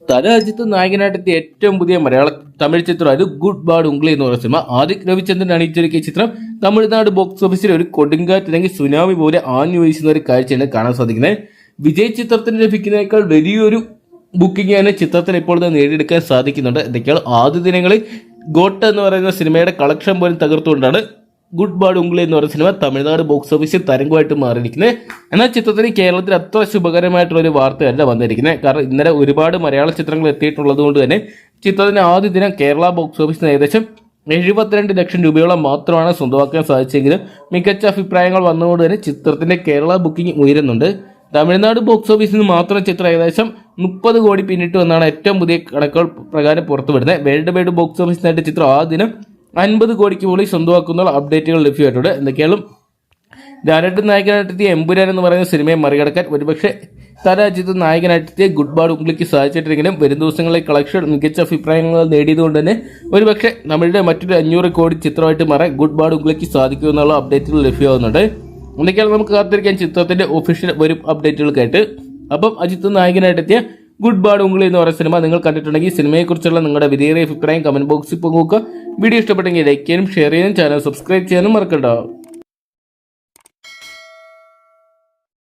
തലജിത്ത് നായകനായിട്ടെത്തിയ ഏറ്റവും പുതിയ മലയാള Tamil ചിത്രമായത് good bad ഉംഗ്ലി എന്ന് പറയുന്ന സിനിമ. ആദിക് രവിചന്ദ്രൻ അണിയിച്ചൊരുക്കിയ ചിത്രം തമിഴ്നാട് ബോക്സ് ഓഫീസിൽ ഒരു കൊടുങ്കാറ്റ് അല്ലെങ്കിൽ സുനാമി പോലെ ആഞ്ഞു വീശുന്ന ഒരു കാഴ്ചയാണ് കാണാൻ സാധിക്കുന്നത്. വിജയ് ചിത്രത്തിന് ലഭിക്കുന്നതിനേക്കാൾ വലിയൊരു ബുക്കിംഗ് തന്നെ ചിത്രത്തിന് ഇപ്പോൾ നേടിയെടുക്കാൻ സാധിക്കുന്നുണ്ട്. എന്തൊക്കെയാണ് ആദ്യ ദിനങ്ങളിൽ ഗോട്ട് എന്ന് പറയുന്ന സിനിമയുടെ കളക്ഷൻ പോലും തകർത്തുകൊണ്ടാണ് ഗുഡ് ബാഡ് ഉംഗ്ലി എന്ന് പറയുന്ന സിനിമ തമിഴ്നാട് ബോക്സ് ഓഫീസിൽ തരംഗമായിട്ട് മാറിയിരിക്കുന്നത്. എന്നാൽ ചിത്രത്തിന് കേരളത്തിൽ അത്ര ശുഭകരമായിട്ടുള്ള ഒരു വാർത്തയല്ല വന്നിരിക്കുന്നത്. കാരണം ഇന്നലെ ഒരുപാട് മലയാള ചിത്രങ്ങൾ എത്തിയിട്ടുള്ളത് കൊണ്ട് തന്നെ ചിത്രത്തിന് ആദ്യ ദിനം കേരള ബോക്സ് ഓഫീസിന് ഏകദേശം 72 ലക്ഷം രൂപയോളം മാത്രമാണ് സ്വന്തമാക്കാൻ സാധിച്ചെങ്കിലും മികച്ച അഭിപ്രായങ്ങൾ വന്നുകൊണ്ട് തന്നെ ചിത്രത്തിന്റെ കേരള ബുക്കിംഗ് ഉയരുന്നുണ്ട്. തമിഴ്നാട് ബോക്സ് ഓഫീസിൽ നിന്ന് മാത്രം ചിത്രം ഏകദേശം 30 കോടി പിന്നിട്ടു എന്നാണ് ഏറ്റവും പുതിയ കണക്കുകൾ പ്രകാരം പുറത്തുവിടുന്നത്. വേൾഡ് വൈഡ് ബോക്സ് ഓഫീസിനായിട്ട് ചിത്രം ആ ദിനം 50 കോടിക്ക് മുകളിൽ സ്വന്തമാക്കുന്ന അപ്ഡേറ്റുകൾ ലഭ്യമായിട്ടുണ്ട്. എന്തൊക്കെയാണ് ലാലേട്ടൻ നായകനായിട്ടെത്തിയ എമ്പുരാൻ എന്ന് പറയുന്ന സിനിമയെ മറികടക്കാൻ ഒരുപക്ഷെ തലജിത്ത് നായകനായിട്ടെത്തിയ ഗുഡ് ബാഡ് ഉംഗ്ലിക്ക് സാധിച്ചിട്ടില്ലെങ്കിലും വരും ദിവസങ്ങളിലെ കളക്ഷൻ മികച്ച അഭിപ്രായങ്ങൾ നേടിയതുകൊണ്ട് തന്നെ ഒരുപക്ഷെ നമ്മളുടെ മറ്റൊരു 500 കോടി ചിത്രമായിട്ട് മാറാൻ ഗുഡ് ബാഡ് ഉംഗ്ലിക്ക് സാധിക്കുമെന്നുള്ള അപ്ഡേറ്റുകൾ ലഭ്യമാകുന്നുണ്ട്. എന്തൊക്കെയാണ് നമുക്ക് കാത്തിരിക്കാൻ ചിത്രത്തിന്റെ ഒഫീഷ്യൽ വരും അപ്ഡേറ്റുകൾക്കായിട്ട്. അപ്പം അജിത്ത് നായകനായിട്ടെത്തിയ ഗുഡ് ബാഡ് ഉംഗ്ലി എന്ന് പറയുന്ന സിനിമ നിങ്ങൾ കണ്ടിട്ടുണ്ടെങ്കിൽ സിനിമയെക്കുറിച്ചുള്ള നിങ്ങളുടെ വിലയേറിയ അഭിപ്രായം കമന്റ് ബോക്സിൽ പങ്കുവെക്കുക. വീഡിയോ ഇഷ്ടപ്പെട്ടെങ്കിൽ ലൈക്ക് ചെയ്യാനും ഷെയർ ചെയ്യാനും ചാനൽ സബ്സ്ക്രൈബ് ചെയ്യാനും മറക്കണ്ട.